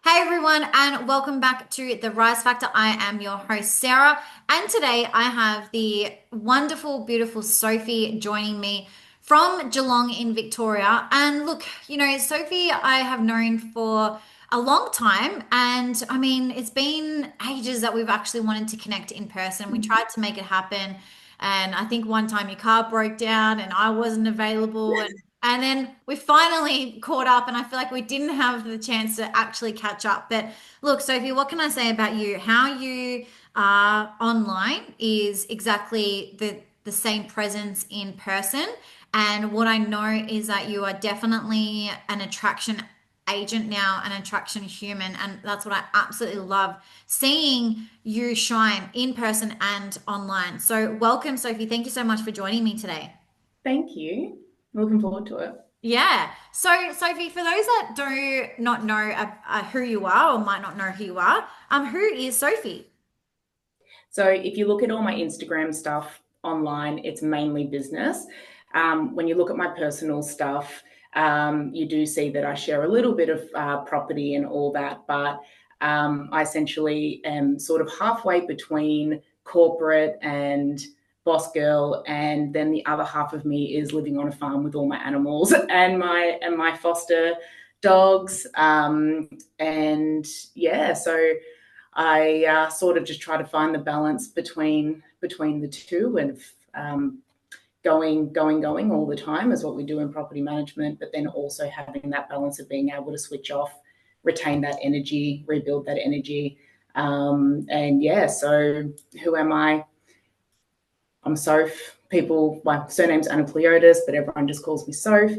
Hey everyone, and welcome back to The Rise Factor. I am your host, Sarah, and today I have the wonderful, beautiful Sophie joining me from Geelong in Victoria. And look, Sophie, I have known for a long time, and I mean, it's been ages that we've actually wanted to connect in person. We tried to make it happen, and I think one time your car broke down and I wasn't available, and then we finally caught up, and I feel like we didn't have the chance to actually catch up. But look, Sophie, what can I say about you? How you are online is exactly the same presence in person. And what I know is that you are definitely an attraction agent now, an attraction human. And that's what I absolutely love seeing you shine in person and online. So, welcome, Sophie. Thank you so much for joining me today. Thank you. Looking forward to it. Yeah. So, Sophie, for those that do not know who you are or might not know who you are, who is Sophie? So, if you look at all my Instagram stuff online, it's mainly business. When you look at my personal stuff, you do see that I share a little bit of property and all that, but I essentially am sort of halfway between corporate and boss girl, and then the other half of me is living on a farm with all my animals and my foster dogs. And yeah, so I sort of just try to find the balance between the two, and going all the time is what we do in property management, but then also having that balance of being able to switch off, retain that energy, rebuild that energy. And yeah, so who am I? I'm Soph. People, my surname's Anapliotis, but everyone just calls me Soph.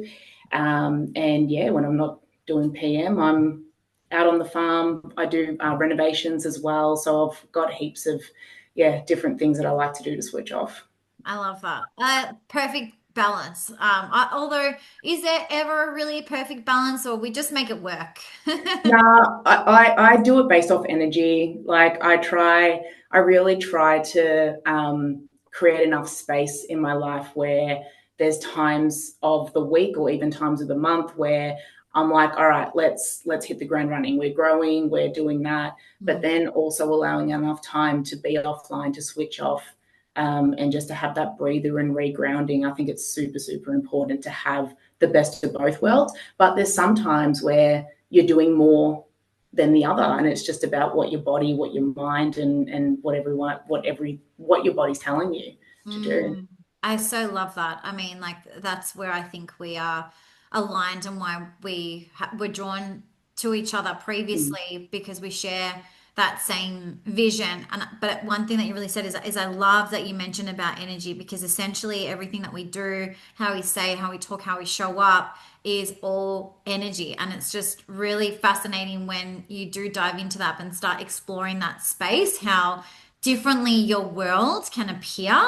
And yeah, when I'm not doing PM, I'm out on the farm. I do renovations as well. So I've got heaps of, yeah, different things that I like to do to switch off. I love that. Perfect balance. Although, is there ever a really perfect balance, or we just make it work? Nah, I do it based off energy. Like I really try to create enough space in my life where there's times of the week or even times of the month where I'm like, all right, let's hit the ground running. We're growing, we're doing that, but Mm. then also allowing enough time to be offline, to switch off, and just to have that breather and regrounding. I think it's super, super important to have the best of both worlds. But there's some times where you're doing more than the other, and it's just about what your body, what your mind, and what your body's telling you to do. Mm. I so love that. I mean, like that's where I think we are aligned and why were drawn to each other Mm. previously because we share that same vision. And but one thing that you really said is I love that you mentioned about energy because essentially everything that we do, how we say, how we talk, how we show up is all energy. And it's just really fascinating when you do dive into that and start exploring that space, how differently your world can appear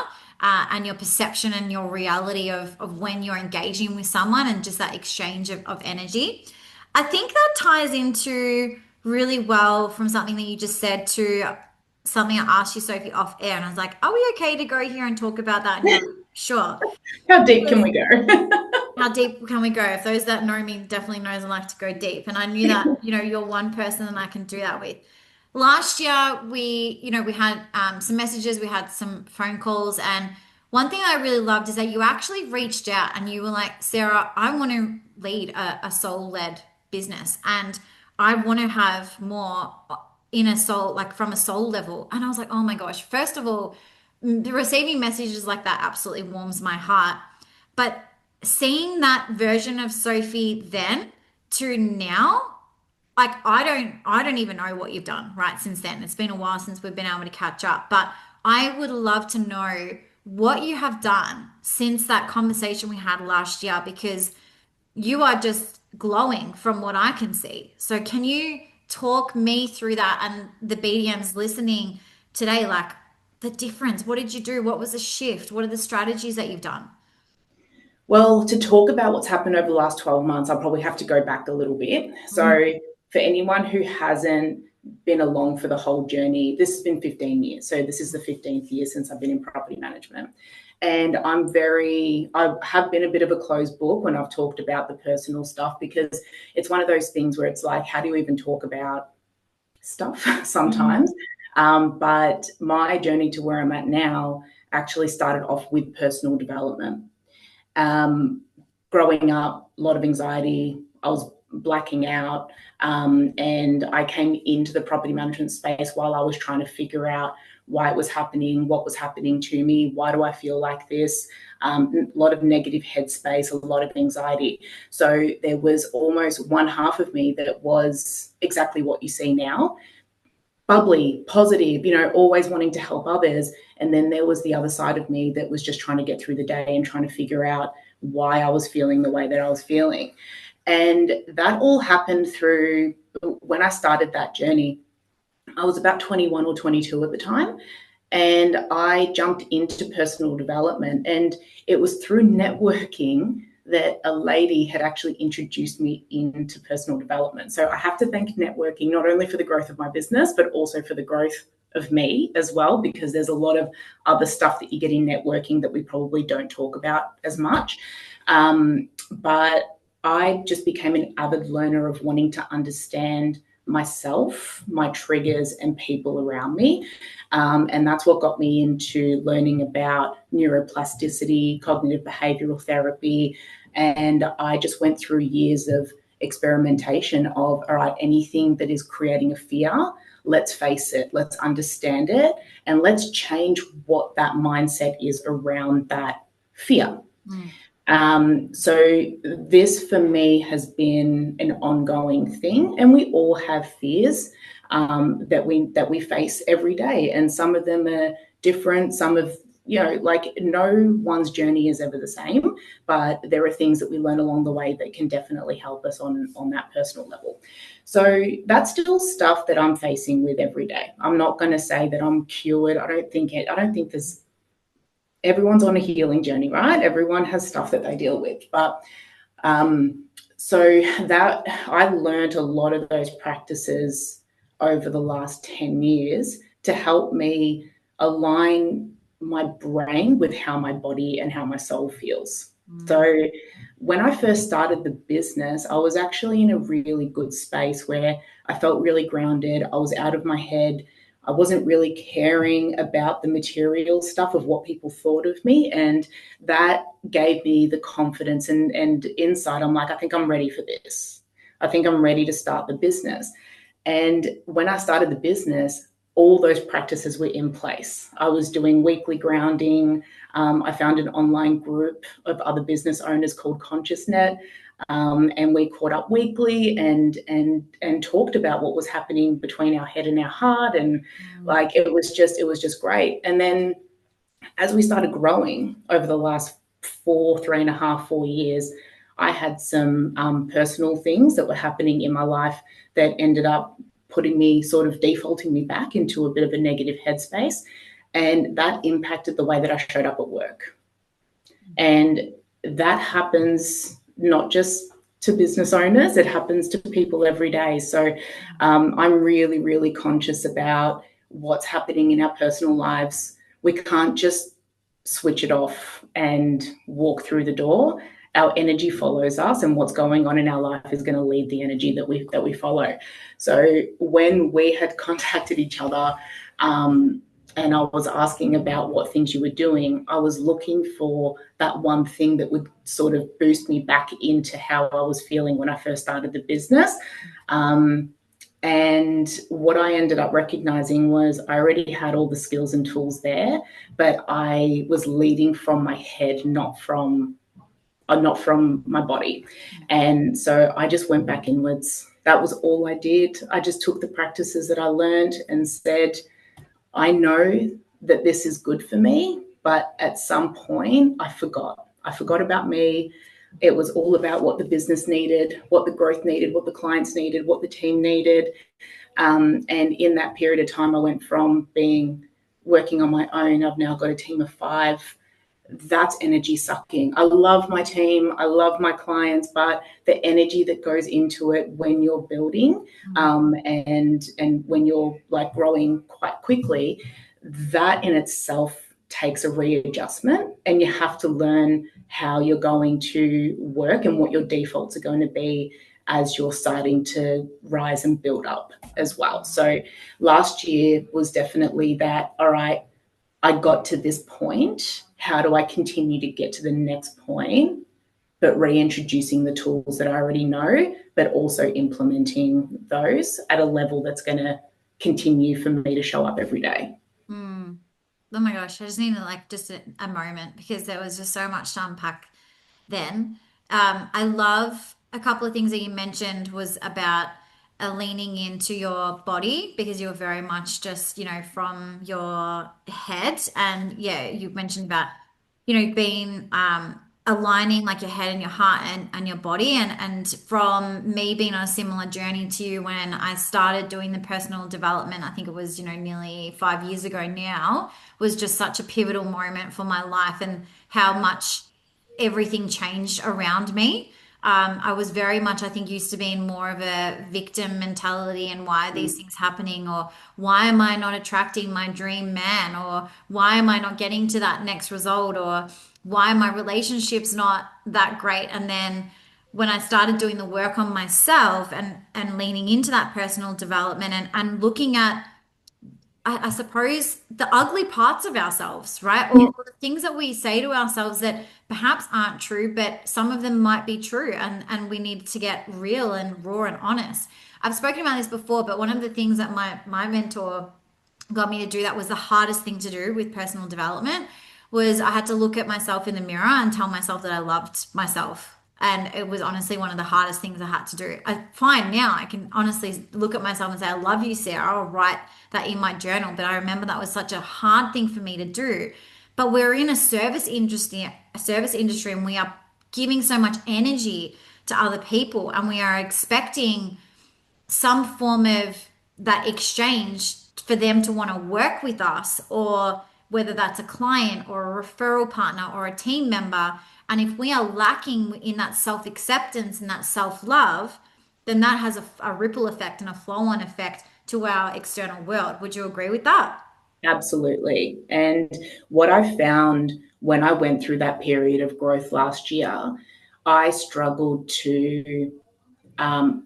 and your perception and your reality of when you're engaging with someone and just that exchange of energy. I think that ties into really well from something that you just said to something I asked you, Sophie, off air. And I was like, are we okay to go here and talk about that? And you're like, sure. How deep can we go? How deep can we go? If those that know me definitely knows I like to go deep. And I knew that, you're one person that I can do that with. Last year, we had some messages, we had some phone calls, and one thing I really loved is that you actually reached out and you were like, Sarah, I want to lead a soul-led business and I want to have more in a soul, like from a soul level. And I was like, oh my gosh, first of all, receiving messages like that absolutely warms my heart. But seeing that version of Sophie then to now, like I don't even know what you've done right since then. It's been a while since we've been able to catch up, but I would love to know what you have done since that conversation we had last year because you are just glowing from what I can see. So can you talk me through that and the BDMs listening today, like the difference? What did you do? What was the shift? What are the strategies that you've done? Well, to talk about what's happened over the last 12 months, I'll probably have to go back a little bit. Mm. So, for anyone who hasn't been along for the whole journey, this has been 15 years. So, this is the 15th year since I've been in property management. And I have been a bit of a closed book when I've talked about the personal stuff, because it's one of those things where it's like, how do you even talk about stuff sometimes? But my journey to where I'm at now actually started off with personal development. Growing up, a lot of anxiety. I was blacking out, and I came into the property management space while I was trying to figure out why it was happening, what was happening to me, why do I feel like this? A lot of negative headspace, a lot of anxiety. So there was almost one half of me that was exactly what you see now: bubbly, positive, always wanting to help others. And then there was the other side of me that was just trying to get through the day and trying to figure out why I was feeling the way that I was feeling. And that all happened through when I started that journey. I was about 21 or 22 at the time, and I jumped into personal development. And it was through networking that a lady had actually introduced me into personal development. So I have to thank networking, not only for the growth of my business, but also for the growth of me as well, because there's a lot of other stuff that you get in networking that we probably don't talk about as much. But I just became an avid learner of wanting to understand myself, my triggers, and people around me. And that's what got me into learning about neuroplasticity, cognitive behavioral therapy. And I just went through years of experimentation of, all right, anything that is creating a fear, let's face it, let's understand it, and let's change what that mindset is around that fear. So this for me has been an ongoing thing, and we all have fears that we face every day, and some of them are different. Some of like no one's journey is ever the same, but there are things that we learn along the way that can definitely help us on that personal level. So that's still stuff that I'm facing with every day. I'm not going to say that I'm cured. I don't think there's everyone's on a healing journey, right? Everyone has stuff that they deal with. But so that I learned a lot of those practices over the last 10 years to help me align my brain with how my body and how my soul feels. So when I first started the business, I was actually in a really good space where I felt really grounded. I was out of my head. I wasn't really caring about the material stuff of what people thought of me. And that gave me the confidence and insight. I'm like, I think I'm ready for this. I think I'm ready to start the business. And when I started the business, all those practices were in place. I was doing weekly grounding. I found an online group of other business owners called ConsciousNet. And we caught up weekly and talked about what was happening between our head and our heart, and like it was just great. And then as we started growing over the last 4 years, I had some personal things that were happening in my life that ended up putting me, sort of defaulting me back into a bit of a negative headspace, and that impacted the way that I showed up at work. And that happens not just to business owners, it happens to people every day. So I'm really, really conscious about what's happening in our personal lives. We can't just switch it off and walk through the door. Our energy follows us, and what's going on in our life is going to lead the energy that we follow. So when we had contacted each other, and I was asking about what things you were doing, I was looking for that one thing that would sort of boost me back into how I was feeling when I first started the business. And what I ended up recognizing was I already had all the skills and tools there, but I was leading from my head, not from my body. And so I just went back inwards. That was all I did. I just took the practices that I learned and said, I know that this is good for me, but at some point I forgot. I forgot about me. It was all about what the business needed, what the growth needed, what the clients needed, what the team needed. And in that period of time, I went from working on my own. I've now got a team of 5. That's energy sucking. I love my team. I love my clients, but the energy that goes into it when you're building and when you're like growing quite quickly, that in itself takes a readjustment, and you have to learn how you're going to work and what your defaults are going to be as you're starting to rise and build up as well. So last year was definitely that, all right, I got to this point. How do I continue to get to the next point? But reintroducing the tools that I already know, but also implementing those at a level that's going to continue for me to show up every day. Mm. Oh my gosh, I just needed like just a moment because there was just so much to unpack then. I love a couple of things that you mentioned was about leaning into your body because you were very much just, from your head. And yeah, you mentioned about, being aligning like your head and your heart and your body. And from me being on a similar journey to you when I started doing the personal development, I think it was, nearly 5 years ago now, was just such a pivotal moment for my life and how much everything changed around me. I was very much, I think, used to being more of a victim mentality and why are these things happening, or why am I not attracting my dream man, or why am I not getting to that next result, or why my relationship's not that great. And then when I started doing the work on myself and leaning into that personal development and looking at I suppose the ugly parts of ourselves, right? Or the things that we say to ourselves that perhaps aren't true, but some of them might be true, and we need to get real and raw and honest. I've spoken about this before, but one of the things that my mentor got me to do that was the hardest thing to do with personal development was I had to look at myself in the mirror and tell myself that I loved myself. And it was honestly one of the hardest things I had to do. I find now I can honestly look at myself and say, I love you, Sarah, or write that in my journal. But I remember that was such a hard thing for me to do. But we're in a service industry, and we are giving so much energy to other people, and we are expecting some form of that exchange for them to want to work with us, or whether that's a client or a referral partner or a team member. And if we are lacking in that self acceptance and that self love, then that has a ripple effect and a flow on effect to our external world. Would you agree with that? Absolutely. And what I found when I went through that period of growth last year, I struggled to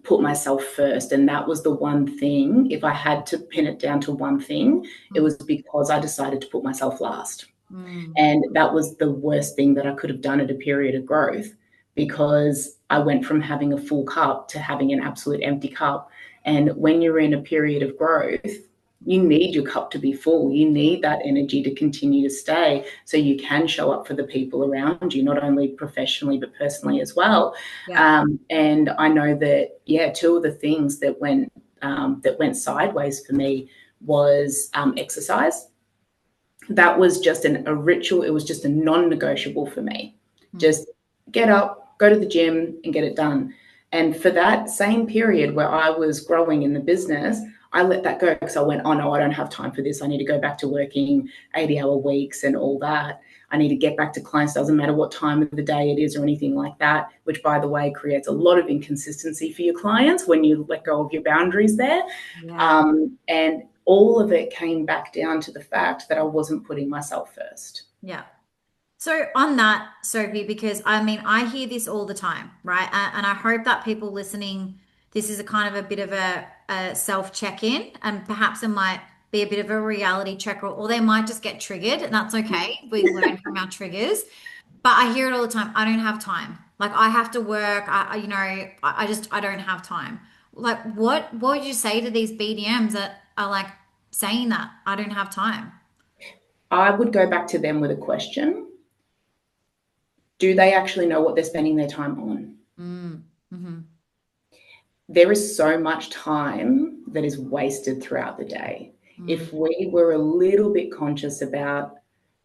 put myself first. And that was the one thing, if I had to pin it down to one thing, it was because I decided to put myself last. Mm. And that was the worst thing that I could have done at a period of growth, because I went from having a full cup to having an absolute empty cup. And when you're in a period of growth, you need your cup to be full. You need that energy to continue to stay so you can show up for the people around you, not only professionally, but personally as well. Yeah. And I know that, yeah, two of the things that went sideways for me was exercise. That was just a ritual. It was just a non-negotiable for me. Mm. Just get up, go to the gym and get it done. And for that same period where I was growing in the business, I let that go because I went, oh no, I don't have time for this. I need to go back to working 80-hour weeks and all that. I need to get back to clients. Doesn't matter what time of the day it is or anything like that, which by the way creates a lot of inconsistency for your clients when you let go of your boundaries there. Yeah. And all of it came back down to the fact that I wasn't putting myself first. Yeah. So on that, Sophie, because I mean, I hear this all the time, right? And I hope that people listening, this is a kind of a bit of a self check-in, and perhaps it might be a bit of a reality check, or they might just get triggered, and that's okay. We learn from our triggers. But I hear it all the time. I don't have time. Like I have to work. I don't have time. Like what would you say to these BDMs that are like saying that I don't have time? I would go back to them with a question. Do they actually know what they're spending their time on? Mm, hmm. There is so much time that is wasted throughout the day. Mm, If we were a little bit conscious about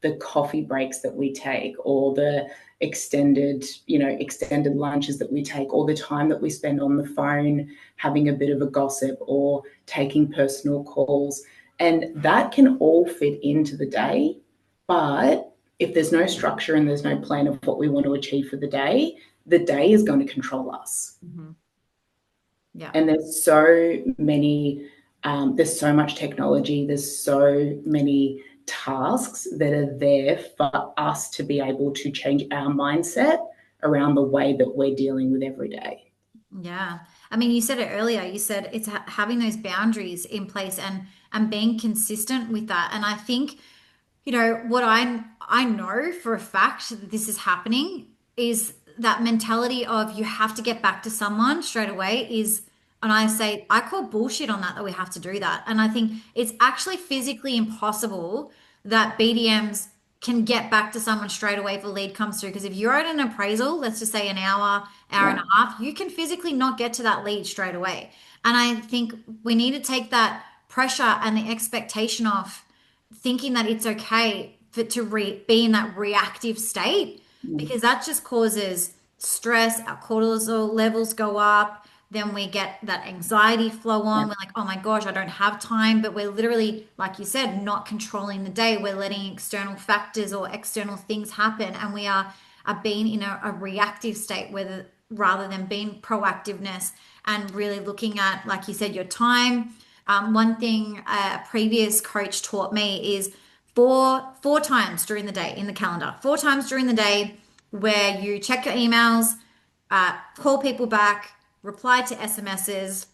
the coffee breaks that we take, or the extended lunches that we take, or the time that we spend on the phone having a bit of a gossip or taking personal calls, and that can all fit into the day. But if there's no structure and there's no plan of what we want to achieve for the day is going to control us. hmm. Yeah. And there's so much technology, there's so many tasks that are there for us to be able to change our mindset around the way that we're dealing with every day. Yeah. I mean, you said it earlier. You said it's having those boundaries in place and being consistent with that. And I think, what I know for a fact that this is happening is that mentality of you have to get back to someone straight away is, and I call bullshit on that we have to do that. And I think it's actually physically impossible that BDMs can get back to someone straight away if a lead comes through. Because if you're at an appraisal, let's just say an hour and Yeah. a half, you can physically not get to that lead straight away. And I think we need to take that pressure and the expectation off thinking that it's okay be in that reactive state, Mm. because that just causes stress. Our cortisol levels go up. Then we get that anxiety flow Yeah. on. We're like, oh my gosh, I don't have time. But we're literally, like you said, not controlling the day. We're letting external factors or external things happen. And are being in a reactive state, rather than being proactiveness and really looking at, like you said, your time. One thing a previous coach taught me is four times during the day in the calendar, 4 times during the day where you check your emails, call people back, reply to SMSs.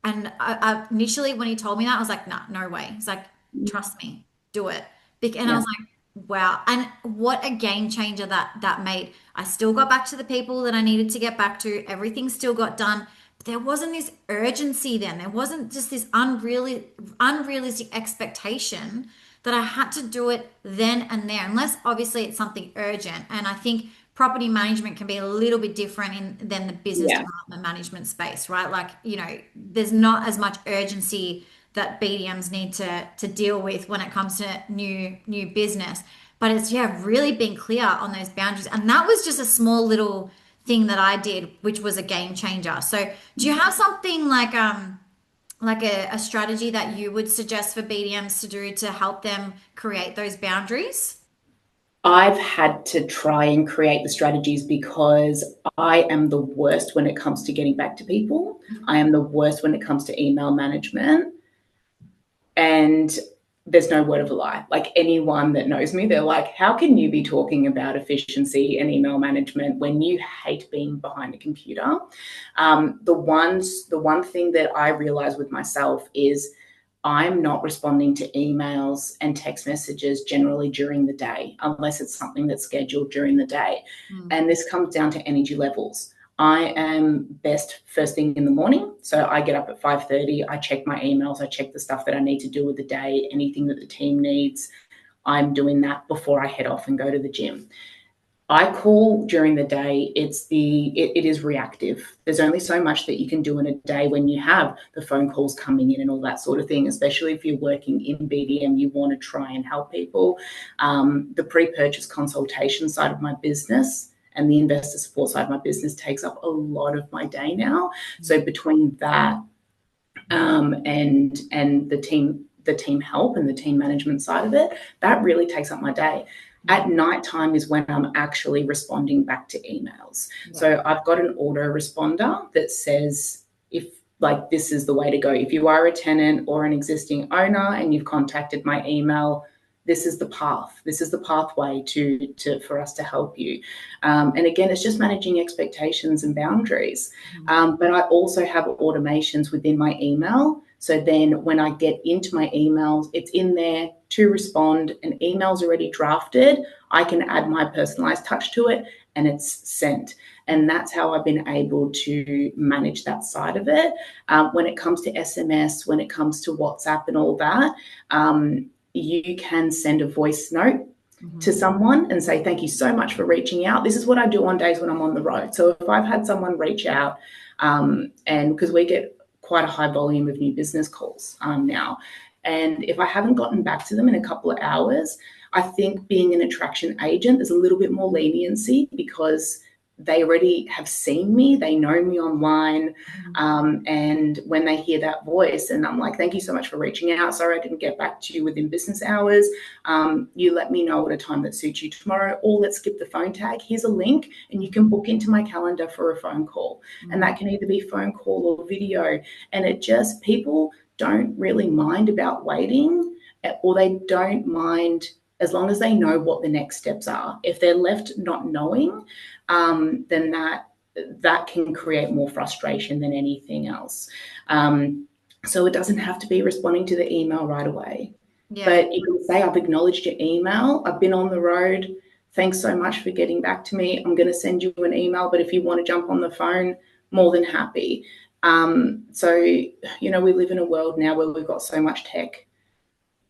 And initially, when he told me that, I was like, nah, no way. He's like, trust me, do it. And I Yeah. was like, wow. And what a game changer that made. I still got back to the people that I needed to get back to. Everything still got done. But there wasn't this urgency then. There wasn't just this unrealistic expectation that I had to do it then and there, unless obviously it's something urgent. And I think property management can be a little bit different than the business Yeah. development management space, right? Like, there's not as much urgency that BDMs need to deal with when it comes to new business. But it's, yeah, really being clear on those boundaries. And that was just a small little thing that I did, which was a game changer. So do you have something like a strategy that you would suggest for BDMs to do to help them create those boundaries? I've had to try and create the strategies because I am the worst when it comes to getting back to people. I am the worst when it comes to email management. And there's no word of a lie. Like anyone that knows me, they're like, how can you be talking about efficiency and email management when you hate being behind a computer? The one thing that I realize with myself is I'm not responding to emails and text messages generally during the day, unless it's something that's scheduled during the day. Mm. And this comes down to energy levels. I am best first thing in the morning. So I get up at 5:30, I check my emails, I check the stuff that I need to do with the day, anything that the team needs. I'm doing that before I head off and go to the gym. I call during the day, it is reactive. There's only so much that you can do in a day when you have the phone calls coming in and all that sort of thing, especially if you're working in BDM, you want to try and help people. The pre-purchase consultation side of my business and the investor support side of my business takes up a lot of my day now. So between that and the team help and the team management side of it, that really takes up my day. At night time is when I'm actually responding back to emails. Yeah. So I've got an autoresponder that says, if like this is the way to go. If you are a tenant or an existing owner and you've contacted my email, this is the path. This is the pathway for us to help you. And again, it's just managing expectations and boundaries. But I also have automations within my email. So then when I get into my emails, it's in there to respond. An email's already drafted. I can add my personalized touch to it and it's sent. And that's how I've been able to manage that side of it. When it comes to SMS, when it comes to WhatsApp and all that, you can send a voice note to someone and say, thank you so much for reaching out. This is what I do on days when I'm on the road. So if I've had someone reach out, and because we get quite a high volume of new business calls now, and if I haven't gotten back to them in a couple of hours, I think being an attraction agent, there's a little bit more leniency because they already have seen me, they know me online. And when they hear that voice and I'm like, thank you so much for reaching out. Sorry, I didn't get back to you within business hours. You let me know at a time that suits you tomorrow, or let's skip the phone tag. Here's a link and you can book into my calendar for a phone call. And that can either be phone call or video. And it just, people don't really mind about waiting. or they don't mind as long as they know what the next steps are. If they're left not knowing, then that can create more frustration than anything else. So it doesn't have to be responding to the email right away. Yeah. But you can say, I've acknowledged your email. I've been on the road. Thanks so much for getting back to me. I'm going to send you an email, but if you want to jump on the phone, more than happy. So, we live in a world now where we've got so much tech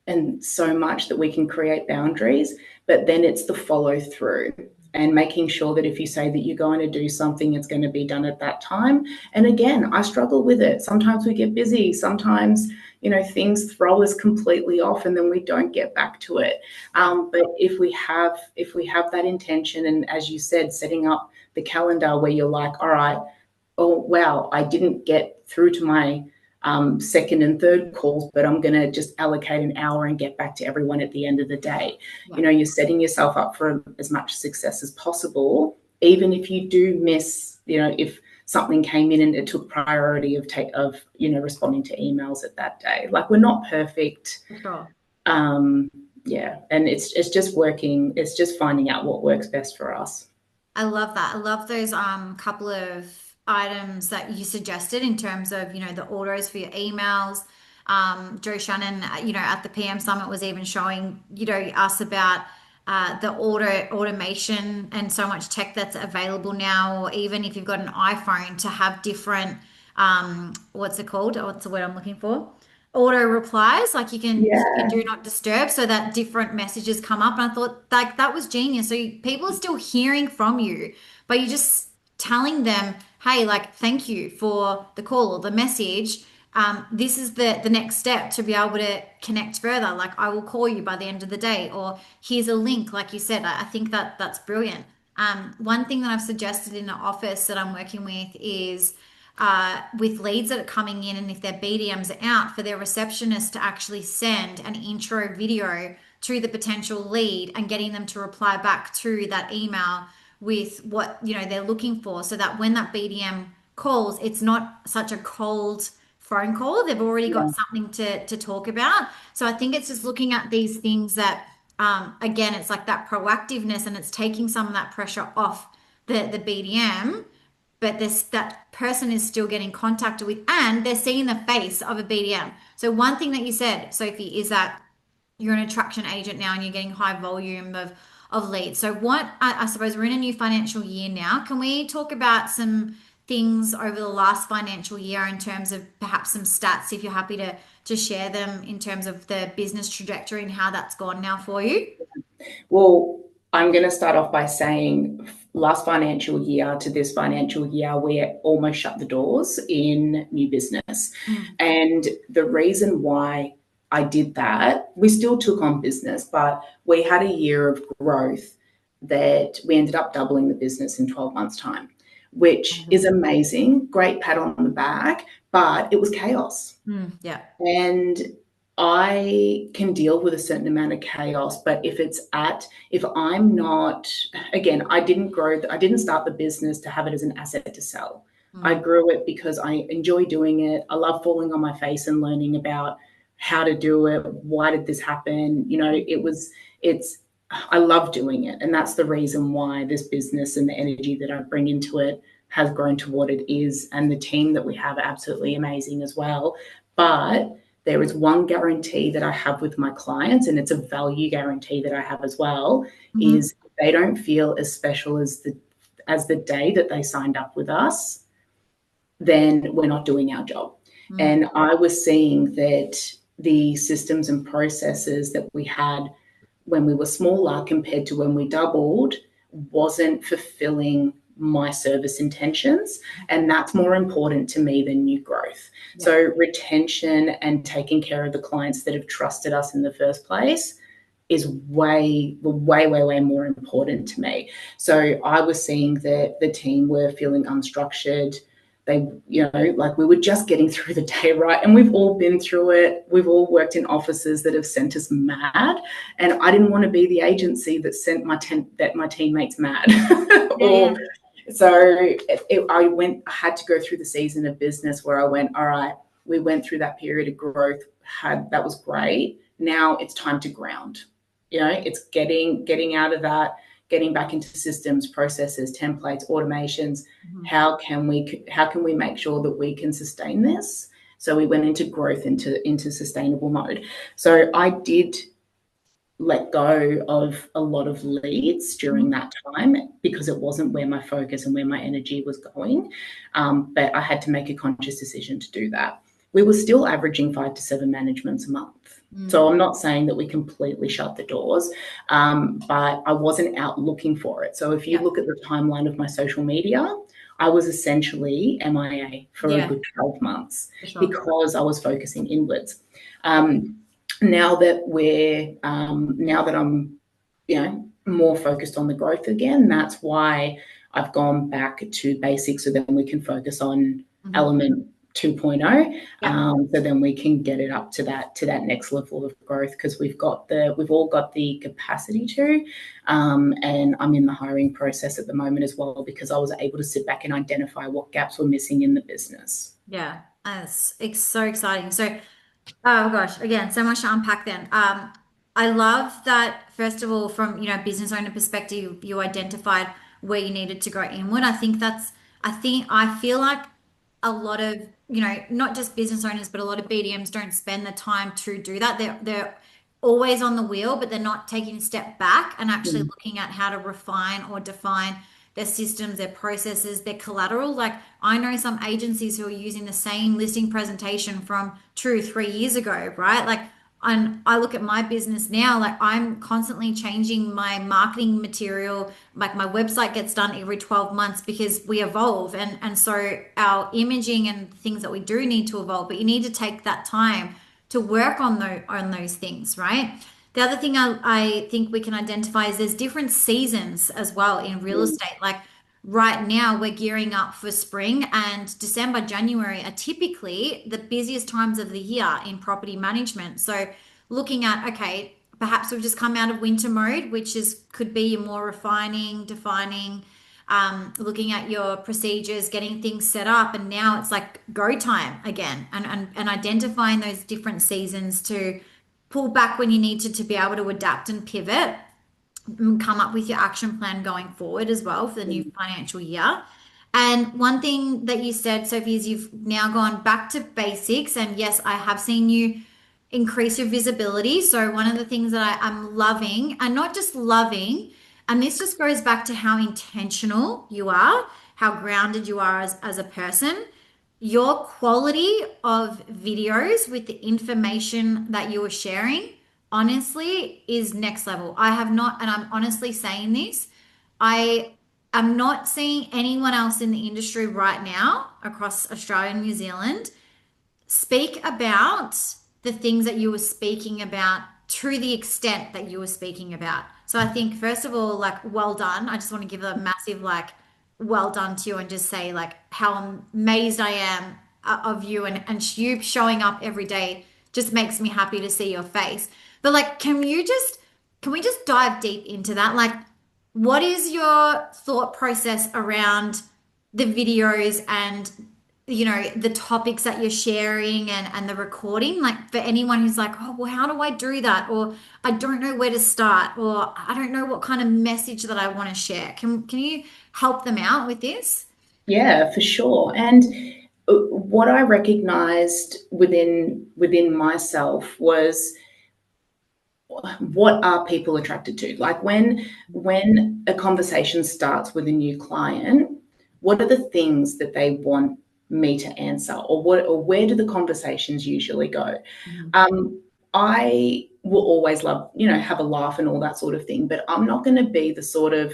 and so much that we can create boundaries, but then it's the follow through and making sure that if you say that you're going to do something, it's going to be done at that time. And again, I struggle with it. Sometimes we get busy. Sometimes, things throw us completely off and then we don't get back to it. But if we have that intention, and as you said, setting up the calendar where you're like, all right, oh, wow, I didn't get through to my second and third calls, but I'm going to just allocate an hour and get back to everyone at the end of the day. Yeah. You're setting yourself up for as much success as possible, even if you do miss, if something came in and it took priority of responding to emails at that day. Like, we're not perfect. Sure. Yeah. And it's just working. It's just finding out what works best for us. I love that. I love those couple of items that you suggested in terms of, the autos for your emails. Joe Shannon, at the PM Summit was even showing, us about the automation and so much tech that's available now, or even if you've got an iPhone to have different, what's it called? What's the word I'm looking for? Auto replies, like you can do not disturb so that different messages come up. And I thought like that was genius. So people are still hearing from you, but you're just telling them, hey, like, thank you for the call or the message. This is the next step to be able to connect further. Like, I will call you by the end of the day, or here's a link, like you said. I think that's brilliant. One thing that I've suggested in the office that I'm working with is with leads that are coming in, and if their BDMs are out, for their receptionist to actually send an intro video to the potential lead and getting them to reply back to that email with what they're looking for, so that when that BDM calls, it's not such a cold phone call. They've already got something to talk about. So I think it's just looking at these things that again, it's like that proactiveness, and it's taking some of that pressure off the BDM, but that person is still getting contacted with, and they're seeing the face of a BDM. So one thing that you said, Sophie, is that you're an attraction agent now and you're getting high volume of leads. So what I suppose we're in a new financial year now. Can we talk about some things over the last financial year in terms of perhaps some stats, if you're happy to share them, in terms of the business trajectory and how that's gone now for you? Well, I'm going to start off by saying last financial year to this financial year, we almost shut the doors in new business. And the reason why I did that, we still took on business, but we had a year of growth that we ended up doubling the business in 12 months' time, which is amazing. Great pat on the back, but it was chaos. Yeah. And I can deal with a certain amount of chaos, but if I'm not, again, I didn't start the business to have it as an asset to sell. I grew it because I enjoy doing it. I love falling on my face and learning about how to do it. Why did this happen? I love doing it. And that's the reason why this business and the energy that I bring into it has grown to what it is. And the team that we have are absolutely amazing as well. But there is one guarantee that I have with my clients, and it's a value guarantee that I have as well, is they don't feel as special as the day that they signed up with us, then we're not doing our job. And I was seeing that the systems and processes that we had when we were smaller compared to when we doubled wasn't fulfilling my service intentions, and that's more important to me than new growth. So retention and taking care of the clients that have trusted us in the first place is way more important to me. So I was seeing that the team were feeling unstructured. They, like, we were just getting through the day, right? And we've all been through it. We've all worked in offices that have sent us mad, and I didn't want to be the agency that sent my teammates mad. So I had to go through the season of business where I went, all right, we went through that period of growth, that was great. Now it's time to ground. It's getting out of that, getting back into systems, processes, templates, automations. Mhm. How can we make sure that we can sustain this? So we went into growth, into sustainable mode. So I did let go of a lot of leads during that time because it wasn't where my focus and where my energy was going. But I had to make a conscious decision to do that. We were still averaging 5 to 7 managements a month. So I'm not saying that we completely shut the doors, but I wasn't out looking for it. So if you look at the timeline of my social media, I was essentially MIA for a Yeah, good 12 months for sure. because I was focusing inwards. Now that I'm more focused on the growth again, that's why I've gone back to basics, so then we can focus on element 2.0. So then we can get it up to that next level of growth, because we've all got the capacity to, and I'm in the hiring process at the moment as well, because I was able to sit back and identify what gaps were missing in the business. Yeah, it's so exciting. So, oh gosh, again, so much to unpack then. I love that, first of all, from business owner perspective, you identified where you needed to go inward. I feel like a lot of, not just business owners, but a lot of BDMs don't spend the time to do that. They're always on the wheel, but they're not taking a step back and actually looking at how to refine or define their systems, their processes, their collateral. Like, I know some agencies who are using the same listing presentation from 2 3 years ago, right? Like, and I look at my business now, like I'm constantly changing my marketing material. Like, my website gets done every 12 months because we evolve. And so our imaging and things that we do need to evolve, but you need to take that time to work on those things, right? The other thing I think we can identify is there's different seasons as well in real estate. Like, right now, we're gearing up for spring, and December, January are typically the busiest times of the year in property management. So, looking at, okay, perhaps we've just come out of winter mode, which could be more refining, defining, looking at your procedures, getting things set up, and now it's like go time again, and identifying those different seasons to pull back when you need to be able to adapt and pivot and come up with your action plan going forward as well for the new financial year. And one thing that you said, Sophie, is you've now gone back to basics. And yes, I have seen you increase your visibility. So one of the things that I'm loving, and not just loving, and this just goes back to how intentional you are, how grounded you are as a person. Your quality of videos with the information that you are sharing, honestly, is next level. I have not, and I'm honestly saying this, I am not seeing anyone else in the industry right now across Australia and New Zealand speak about the things that you were speaking about to the extent that you were speaking about. So I think, first of all, like, well done. I just want to give a massive, like, well done to you, and just say, like, how amazed I am of you, and you showing up every day just makes me happy to see your face. But, like, can we just dive deep into that? Like, what is your thought process around the videos and the topics that you're sharing, and the recording? Like, for anyone who's like, oh, well, how do I do that? Or I don't know where to start, or I don't know what kind of message that I want to share. Can you help them out with this? Yeah, for sure. And what I recognized within myself was, what are people attracted to? Like, when a conversation starts with a new client, what are the things that they want me to answer, or where do the conversations usually go? I will always love, have a laugh and all that sort of thing, but I'm not going to be the sort of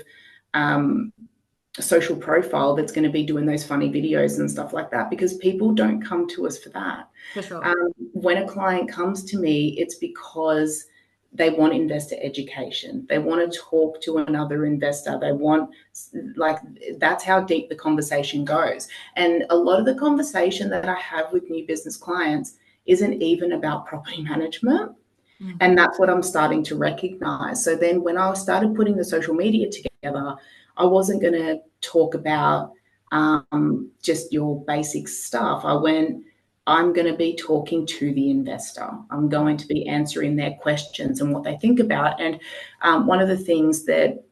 social profile that's going to be doing those funny videos and stuff like that, because people don't come to us for that. For sure. When a client comes to me, it's because they want investor education. They want to talk to another investor. They want, like, that's how deep the conversation goes. And a lot of the conversation that I have with new business clients isn't even about property management. And that's what I'm starting to recognize. So then when I started putting the social media together, I wasn't going to talk about just your basic stuff. I'm going to be talking to the investor. I'm going to be answering their questions and what they think about. And one of the things that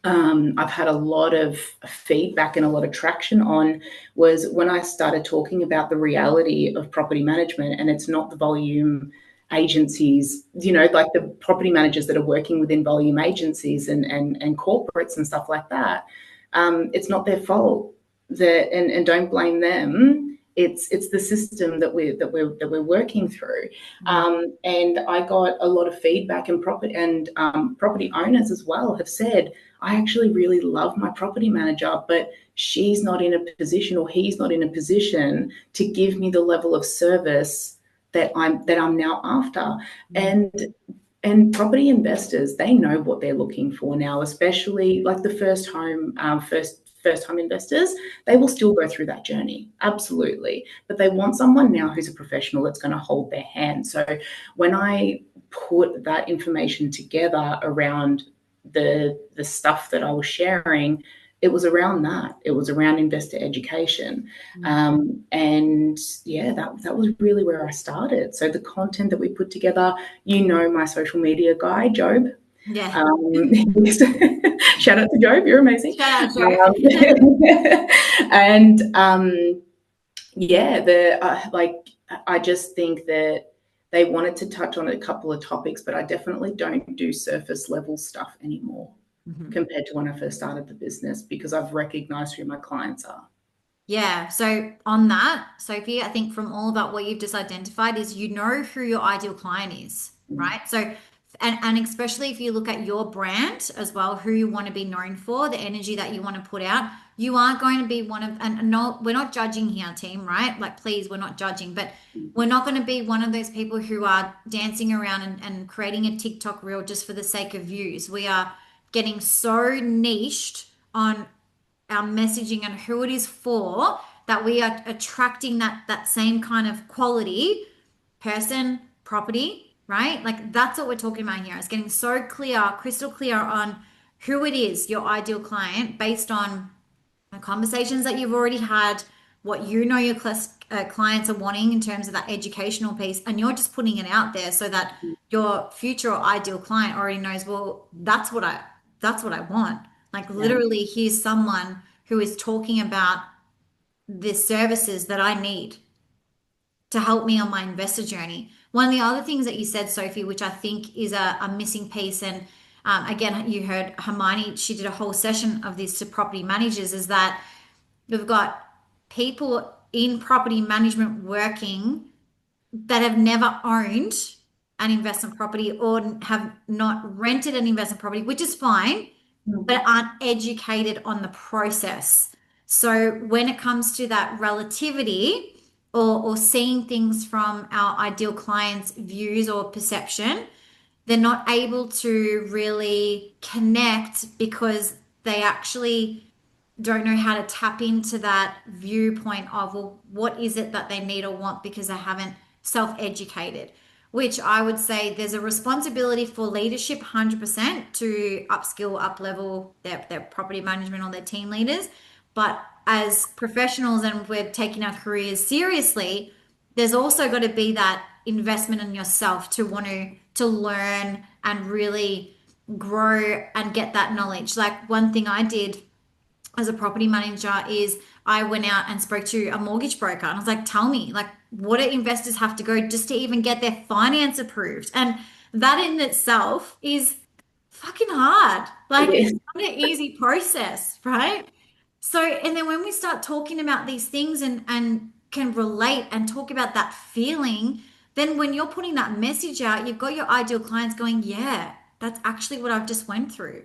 I've had a lot of feedback and a lot of traction on was when I started talking about the reality of property management, and it's not the volume agencies, like the property managers that are working within volume agencies and corporates and stuff like that. It's not their fault and don't blame them. It's the system that we're working through, and I got a lot of feedback, and property owners as well have said, I actually really love my property manager, but she's not in a position, or he's not in a position to give me the level of service that I'm now after. And property investors, they know what they're looking for now, especially like the first home investors. They will still go through that journey, absolutely, but they want someone now who's a professional that's going to hold their hand. So when I put that information together around the stuff that I was sharing, it was around that. It was around investor education. And yeah, that was really where I started. So the content that we put together, my social media guy, Job. Yeah. Shout out to Job, you're amazing. Shout out, Job. And I just think that they wanted to touch on a couple of topics, but I definitely don't do surface level stuff anymore compared to when I first started the business, because I've recognized who my clients are. Yeah. So on that, Sophie, I think from all about what you've just identified is who your ideal client is, right? So and especially if you look at your brand as well, who you want to be known for, the energy that you want to put out, you are going to be one of, and no, we're not judging here, team, right? Like, please, we're not judging, but we're not going to be one of those people who are dancing around and creating a TikTok reel just for the sake of views. We are getting so niched on our messaging and who it is for that we are attracting that same kind of quality person, property, right? Like, that's what we're talking about here. It's getting so clear, crystal clear on who it is, your ideal client, based on the conversations that you've already had, what your clients are wanting in terms of that educational piece, and you're just putting it out there so that your future or ideal client already knows, well, that's what I want. Like, literally, here's someone who is talking about the services that I need to help me on my investor journey. One of the other things that you said, Sophie, which I think is a missing piece, and again, you heard Hermione, she did a whole session of this to property managers, is that we've got people in property management working that have never owned an investment property or have not rented an investment property, which is fine, but aren't educated on the process. So when it comes to that relativity, or seeing things from our ideal clients' views or perception, they're not able to really connect because they actually don't know how to tap into that viewpoint of, well, what is it that they need or want, because they haven't self-educated. Which I would say there's a responsibility for leadership 100% to upskill, up level their property management or their team leaders. But as professionals, and we're taking our careers seriously, there's also got to be that investment in yourself to want to learn and really grow and get that knowledge. Like, one thing I did as a property manager is I went out and spoke to a mortgage broker, and I was like, tell me, like, what do investors have to go just to even get their finance approved? And that in itself is fucking hard. Like, it's not an easy process, right? So, and then when we start talking about these things and can relate and talk about that feeling, then when you're putting that message out, you've got your ideal clients going, yeah, that's actually what I've just went through.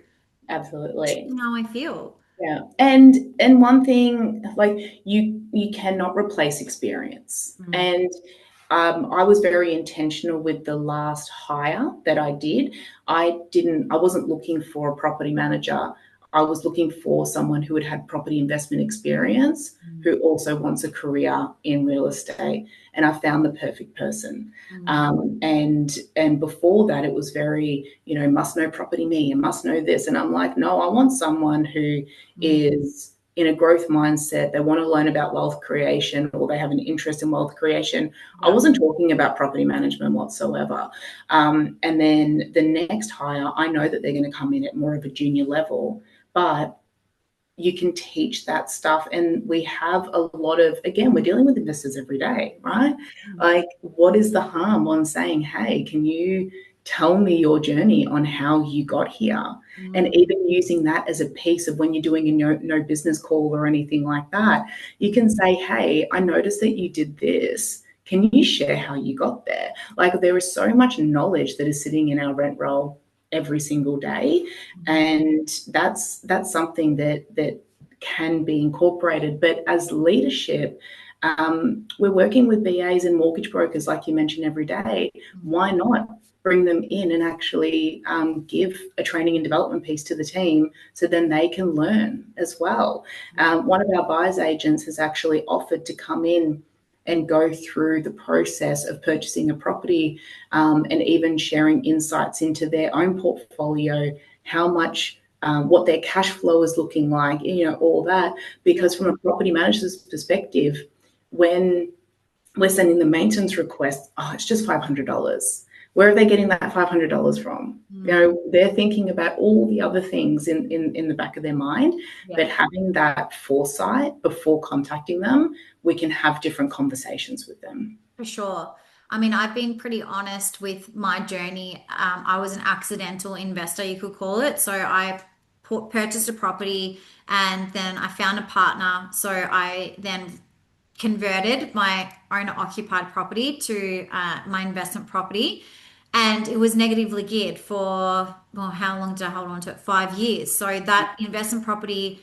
Absolutely. How I feel. Yeah. And one thing, like, you cannot replace experience. And I was very intentional with the last hire that I did. I wasn't looking for a property manager. I was looking for someone who had property investment experience, who also wants a career in real estate. And I found the perfect person. And before that, it was very, must know property me and must know this. And I'm like, no, I want someone who is in a growth mindset, they want to learn about wealth creation, or they have an interest in wealth creation. I Yeah. wasn't talking about property management whatsoever. And then the next hire, I know that they're going to come in at more of a junior level, but you can teach that stuff. And we have a lot of, again, we're dealing with investors every day, right? Like, what is the harm on saying, hey, can you tell me your journey on how you got here? And even using that as a piece of when you're doing a no business call or anything like that, you can say, hey, I noticed that you did this. Can you share how you got there? Like, there is so much knowledge that is sitting in our rent roll every single day, and that's something that can be incorporated. But as leadership, we're working with BAs and mortgage brokers, like you mentioned, every day. Why not bring them in and actually give a training and development piece to the team, so then they can learn as well? One of our buyers agents has actually offered to come in and go through the process of purchasing a property, and even sharing insights into their own portfolio, how much, what their cash flow is looking like, all that. Because from a property manager's perspective, when we're sending the maintenance request, oh, it's just $500. Where are they getting that $500 from? They're thinking about all the other things in the back of their mind. Yeah. But having that foresight before contacting them, we can have different conversations with them. For sure. I mean, I've been pretty honest with my journey. I was an accidental investor, you could call it. So I purchased a property and then I found a partner. So I then converted my owner occupied property to my investment property. And it was negatively geared for, well, how long did I hold on to it? 5 years. So that investment property,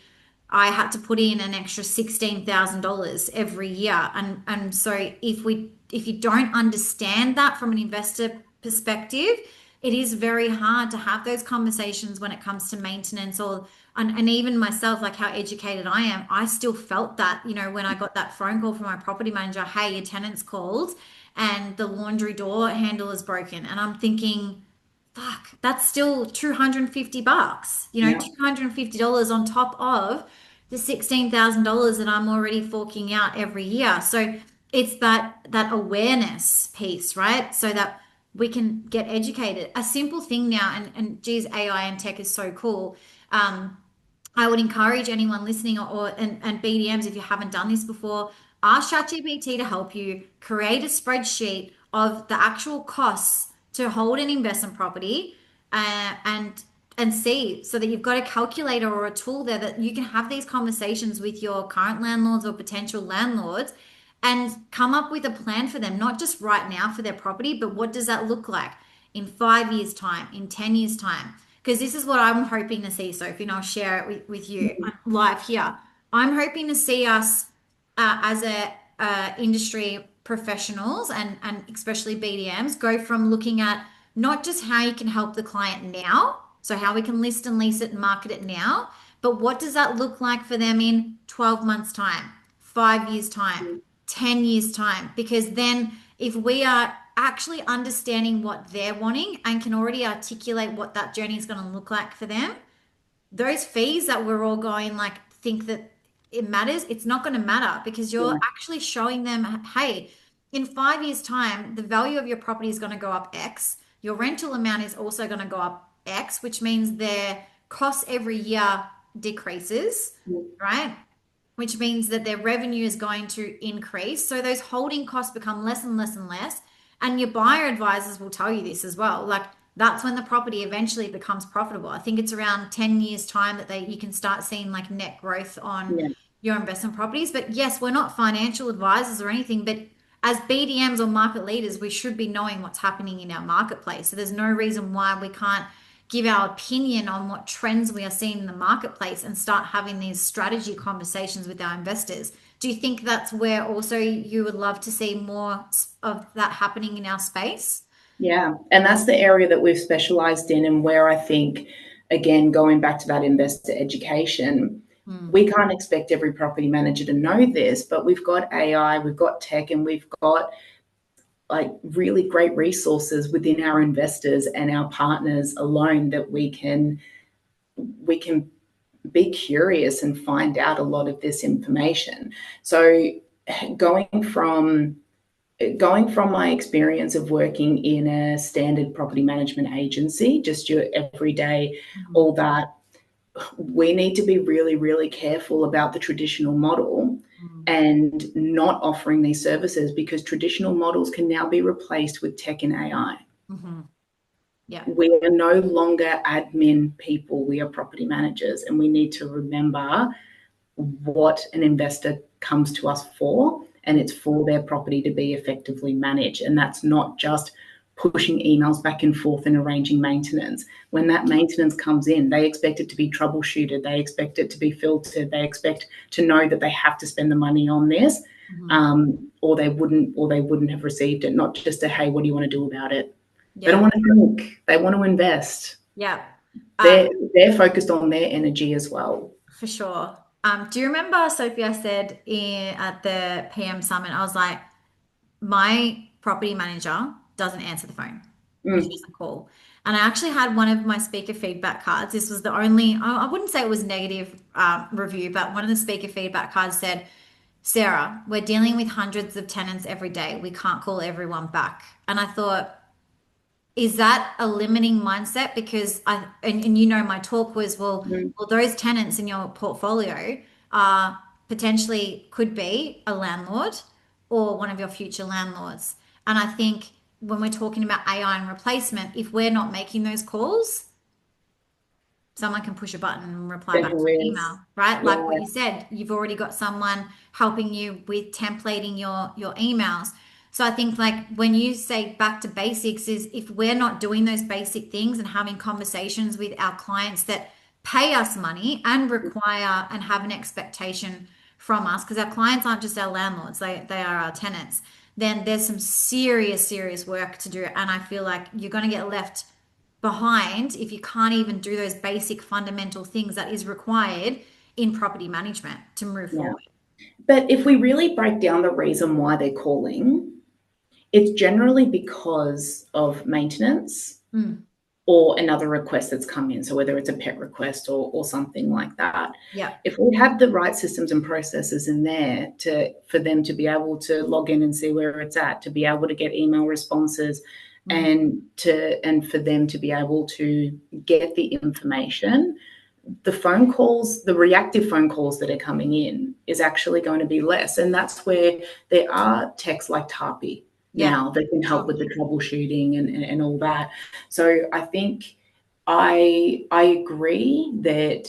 I had to put in an extra $16,000 every year. And so if you don't understand that from an investor perspective, it is very hard to have those conversations when it comes to maintenance, or and even myself, like how educated I am, I still felt that, when I got that phone call from my property manager, hey, your tenant's called and the laundry door handle is broken. And I'm thinking, fuck, that's still $250, Yeah. $250 on top of the $16,000 that I'm already forking out every year. So it's that awareness piece, right? So that we can get educated. A simple thing now, and geez, AI and tech is so cool. I would encourage anyone listening, and BDMs, if you haven't done this before, ask ChatGPT to help you create a spreadsheet of the actual costs to hold an investment property, and see, so that you've got a calculator or a tool there that you can have these conversations with your current landlords or potential landlords and come up with a plan for them, not just right now for their property, but what does that look like in 5 years' time, in 10 years' time? Because this is what I'm hoping to see, Sophie, and I'll share it with you live here. I'm hoping to see us as a industry professionals, and especially BDMs, go from looking at not just how you can help the client now, so how we can list and lease it and market it now, but what does that look like for them in 12 months' time, 5 years' time, 10 years' time? Because then if we are actually understanding what they're wanting and can already articulate what that journey is going to look like for them, those fees that we're all going like think that it matters, it's not going to matter, because you're actually showing them, hey, in 5 years' time, the value of your property is going to go up X. Your rental amount is also going to go up X, which means their costs every year decreases, right? Which means that their revenue is going to increase. So those holding costs become less and less and less. And your buyer advisors will tell you this as well. Like, that's when the property eventually becomes profitable. I think it's around 10 years time that you can start seeing like net growth on Yeah. your investment properties. But yes, we're not financial advisors or anything, but as BDMs or market leaders, we should be knowing what's happening in our marketplace. So there's no reason why we can't give our opinion on what trends we are seeing in the marketplace and start having these strategy conversations with our investors. Do you think that's where also you would love to see more of that happening in our space? Yeah, and that's the area that we've specialized in, and where I think, again, going back to that investor education, we can't expect every property manager to know this, but we've got AI, we've got tech, and we've got like really great resources within our investors and our partners alone that we can be curious and find out a lot of this information. So going from my experience of working in a standard property management agency, just your everyday, Mhm. all that, we need to be really, really careful about the traditional model Mm. and not offering these services, because traditional models can now be replaced with tech and AI. Mhm. Yeah. We are no longer admin people, we are property managers, and we need to remember what an investor comes to us for, and it's for their property to be effectively managed. And that's not just pushing emails back and forth and arranging maintenance. When that maintenance comes in, they expect it to be troubleshooted, they expect it to be filtered, they expect to know that they have to spend the money on this, Mhm. or they wouldn't have received it. Not just a, hey, what do you want to do about it? They don't Yeah. want to think, they want to invest. Yeah. they're Um, they're focused on their energy as well. for sure. Do you remember, Sophie, I said at the PM summit, I was like, my property manager doesn't answer the phone. She Mm, doesn't call. And I actually had one of my speaker feedback cards. This was the only, I wouldn't say it was negative review, but one of the speaker feedback cards said, Sarah, we're dealing with hundreds of tenants every day. We can't call everyone back. And I thought, is that a limiting mindset? Because and you know, my talk was, mm, well, those tenants in your portfolio are potentially could be a landlord or one of your future landlords. And I think when we're talking about AI and replacement, if we're not making those calls, someone can push a button and reply then back to who an is? email, right? Yeah. Like what you said, you've already got someone helping you with templating your emails. So I think like when you say back to basics is if we're not doing those basic things and having conversations with our clients that pay us money and require and have an expectation from us, because our clients aren't just our landlords, they are our tenants, then there's some serious work to do. And I feel like you're going to get left behind if you can't even do those basic fundamental things that is required in property management to move Yeah. forward. But if we really break down the reason why they're calling, it's generally because of maintenance Mm, or another request that's come in. So whether it's a pet request or something like that. yeah. If we had the right systems and processes in there for them to be able to log in and see where it's at, to be able to get email responses, Mhm. and for them to be able to get the information, the phone calls, the reactive phone calls that are coming in is actually going to be less. And that's where there are techs like Tarpy Yeah. now that can help Sure. with the troubleshooting and all that. So I think I agree that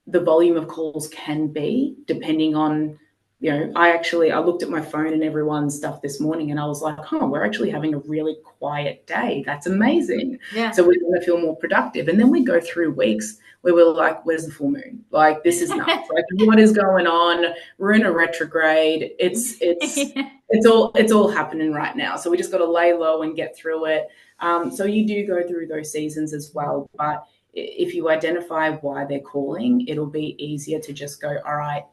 the volume of calls can be depending on, I looked at my phone and everyone's stuff this morning and I was like, oh, we're actually having a really quiet day. That's amazing. Yeah. So we're going to feel more productive. And then we go through weeks where we're like, where's the full moon? Like, this is nuts. Like, what is going on? We're in a retrograde. It's all happening right now. So we just got to lay low and get through it. So you do go through those seasons as well. But if you identify why they're calling, it'll be easier to just go, all right,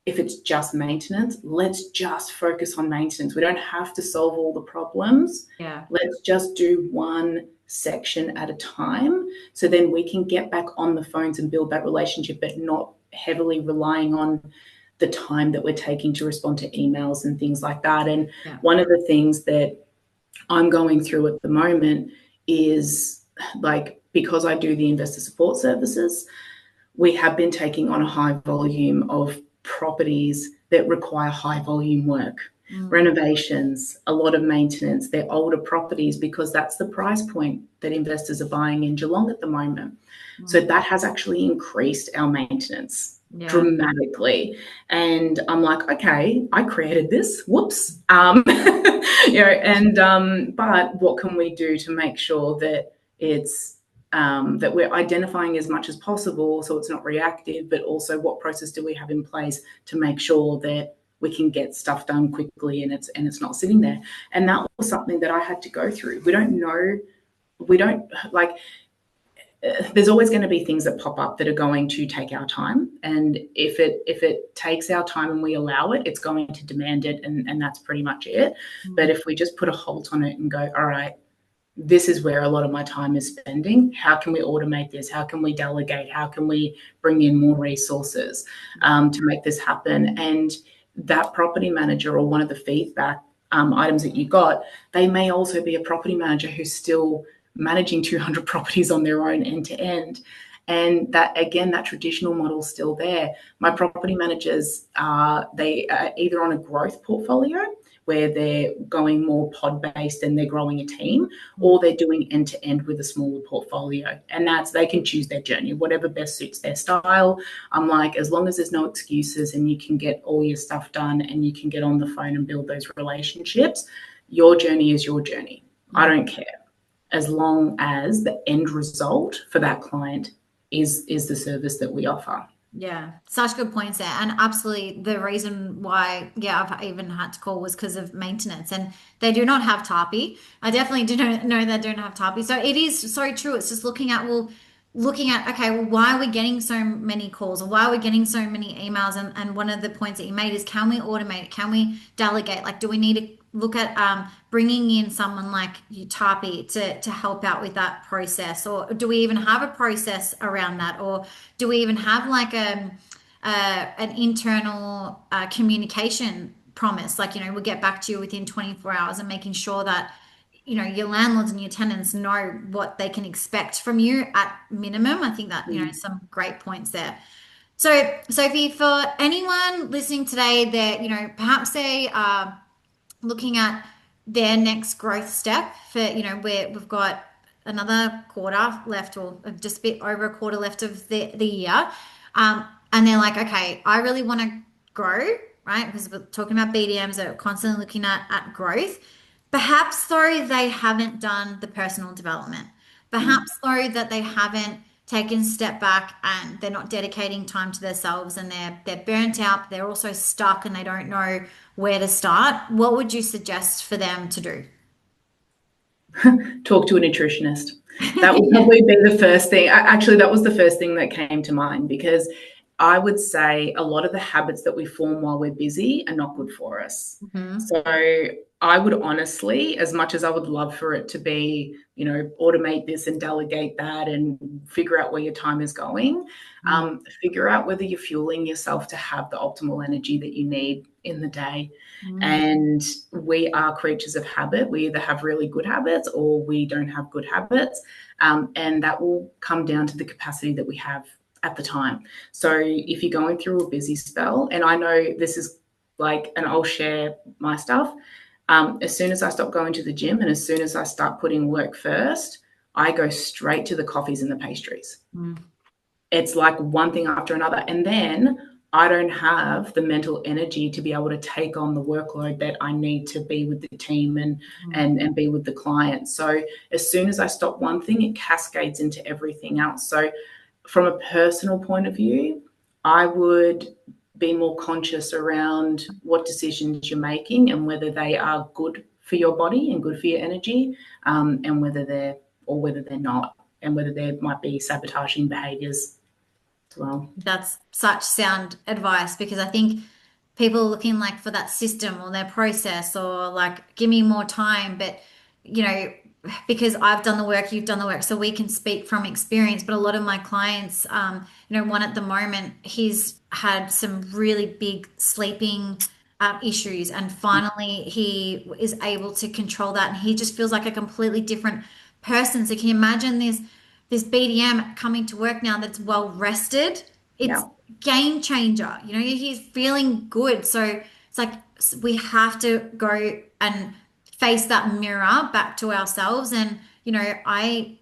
if it's just maintenance, let's just focus on maintenance. We don't have to solve all the problems. Yeah. Let's just do one section at a time. So then we can get back on the phones and build that relationship, but not heavily relying on the time that we're taking to respond to emails and things like that. And Yeah. one of the things that I'm going through at the moment is, like, because I do the investor support services, we have been taking on a high volume of properties that require high volume work, Mm, renovations, a lot of maintenance. They're older properties because that's the price point that investors are buying in Geelong at the moment. So mm. that has actually increased our maintenance Yeah. dramatically. And I'm like, okay, I created this. Whoops. But what can we do to make sure that that we're identifying as much as possible so it's not reactive, but also what process do we have in place to make sure that we can get stuff done quickly and it's not sitting there. And that was something that I had to go through. We don't like there's always going to be things that pop up that are going to take our time, and if it takes our time and we allow it, it's going to demand it, and that's pretty much it. But Mm, if we just put a halt on it and go, all right, this is where a lot of my time is spending. How can we automate this? How can we delegate? How can we bring in more resources to make this happen? And that property manager, or one of the feedback items that you got, they may also be a property manager who's still managing 200 properties on their own end to end. And that, again, that traditional model is still there. My property managers, they are either on a growth portfolio where they're going more pod-based and they're growing a team, or they're doing end-to-end with a smaller portfolio. And that's, they can choose their journey, whatever best suits their style. I'm like, as long as there's no excuses and you can get all your stuff done and you can get on the phone and build those relationships, your journey is your journey. I don't care. As long as the end result for that client is the service that we offer. Yeah, such good points there. And absolutely, the reason why, yeah, I've even had to call was because of maintenance. And they do not have Tarpy. I definitely do not know they don't have Tarpy. So it is so true. It's just looking at, well, okay, well, why are we getting so many calls, or why are we getting so many emails? And one of the points that you made is, can we automate it? Can we delegate? Like, do we need to look at bringing in someone like Tarpy to help out with that process? Or do we even have a process around that? Or do we even have like an internal communication promise? Like, we'll get back to you within 24 hours, and making sure that, your landlords and your tenants know what they can expect from you at minimum. I think that, some great points there. So, Sophie, for anyone listening today that, perhaps they are looking at their next growth step for, where we've got another quarter left, or just a bit over a quarter left of the year. And they're like, okay, I really want to grow, right? Because we're talking about BDMs that are constantly looking at growth. Perhaps though they haven't done the personal development. Perhaps though that they haven't taken a step back and they're not dedicating time to themselves, and they're burnt out, they're also stuck and they don't know where to start. What would you suggest for them to do? Talk to a nutritionist. That would probably be the first thing. Actually, that was the first thing that came to mind, because I would say a lot of the habits that we form while we're busy are not good for us. Mhm. So I would honestly, as much as I would love for it to be, automate this and delegate that and figure out where your time is going, figure out whether you're fueling yourself to have the optimal energy that you need in the day. Mm. And we are creatures of habit. We either have really good habits or we don't have good habits. And that will come down to the capacity that we have at the time. So if you're going through a busy spell, and I know this is like, and I'll share my stuff. As soon as I stop going to the gym and as soon as I start putting work first, I go straight to the coffees and the pastries. Mm. It's like one thing after another. And then I don't have the mental energy to be able to take on the workload that I need to be with the team and be with the client. So as soon as I stop one thing, it cascades into everything else. So from a personal point of view, I would be more conscious around what decisions you're making and whether they are good for your body and good for your energy, and whether they're not, and whether there might be sabotaging behaviors as well. That's such sound advice, because I think people are looking like for that system or their process, or like, give me more time. But, you know, because I've done the work, you've done the work, so we can speak from experience. But a lot of my clients, one at the moment, he's had some really big sleeping issues, and finally he is able to control that, and he just feels like a completely different person. So can you imagine this BDM coming to work now that's well rested? It's Yeah. game changer. He's feeling good. So it's like, we have to go and face that mirror back to ourselves. And I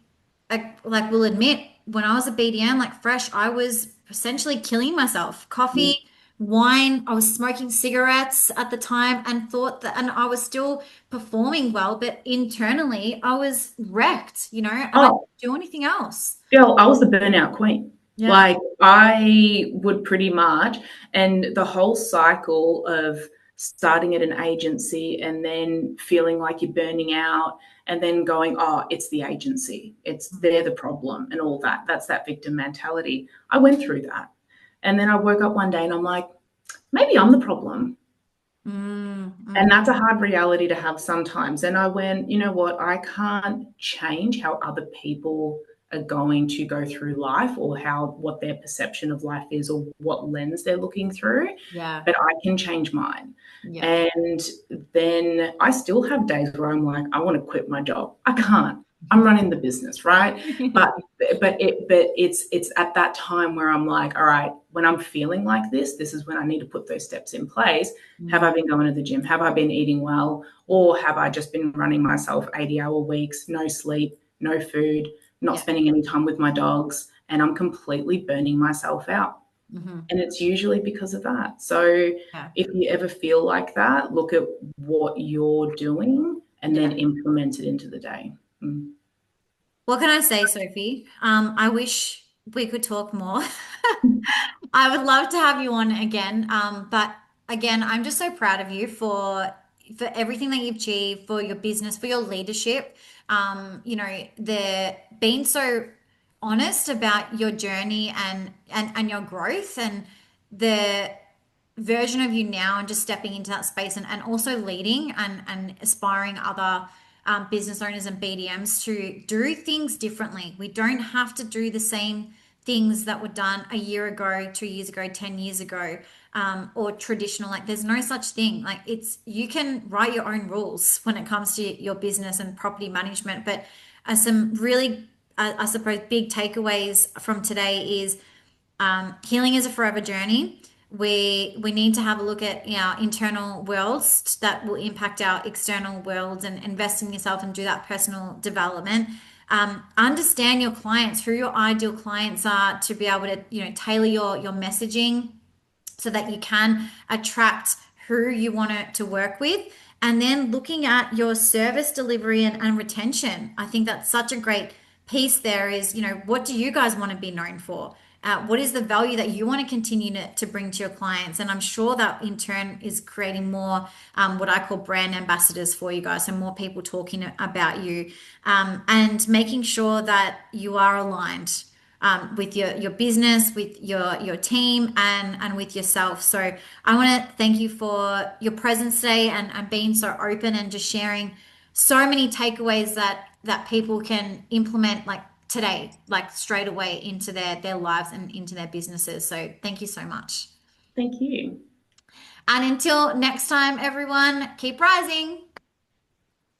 like will admit, when I was a BDM, like fresh, I was essentially killing myself. Coffee, wine, I was smoking cigarettes at the time, and thought that, and I was still performing well, but internally I was wrecked, and I didn't Oh, do anything else. Jill, I was the burnout queen. Yeah. Like I would pretty much, and the whole cycle of starting at an agency and then feeling like you're burning out and then going, oh, it's the agency. They're the problem and all that. That's that victim mentality. I went through that. And then I woke up one day and I'm like, maybe I'm the problem. Mm, And that's a hard reality to have sometimes. And I went, you know what? I can't change how other people are going to go through life or how what their perception of life is or what lens they're looking through, Yeah. but I can change mine. Yeah. And then I still have days where I'm like, I want to quit my job. I can't. I'm running the business, right? But it's at that time where I'm like, all right, when I'm feeling like this is when I need to put those steps in place. Have I been going to the gym? Have I been eating well? Or have I just been running myself 80-hour weeks, no sleep, no food, not Yeah. spending any time with my dogs, and I'm completely burning myself out? Hmm. And it's usually because of that. So Yeah. if you ever feel like that, look at what you're doing and then Yeah. implement it into the day. Mm. What can I say, Sophie? I wish we could talk more. I would love to have you on again. But again, I'm just so proud of you for everything that you've achieved, for your business, for your leadership. The being so honest about your journey and your growth and the version of you now and just stepping into that space and also leading and aspiring other business owners and BDMs to do things differently. We don't have to do the same things that were done a year ago, 2 years ago, 10 years ago, or traditional. Like there's no such thing. Like it's, you can write your own rules when it comes to your business and property management. But some really, I suppose, big takeaways from today is healing is a forever journey. We need to have a look at our internal worlds that will impact our external worlds and invest in yourself and do that personal development. Understand your clients, who your ideal clients are, to be able to tailor your messaging so that you can attract who you want to work with. And then looking at your service delivery and retention. I think that's such a great piece there is, what do you guys want to be known for? What is the value that you want to continue to bring to your clients? And I'm sure that in turn is creating more what I call brand ambassadors for you guys. So more people talking about you and making sure that you are aligned with your business, with your team, and with yourself. So I want to thank you for your presence today and being so open and just sharing so many takeaways that people can implement like today, like straight away into their lives and into their businesses. So thank you so much. Thank you. And until next time, everyone, keep rising.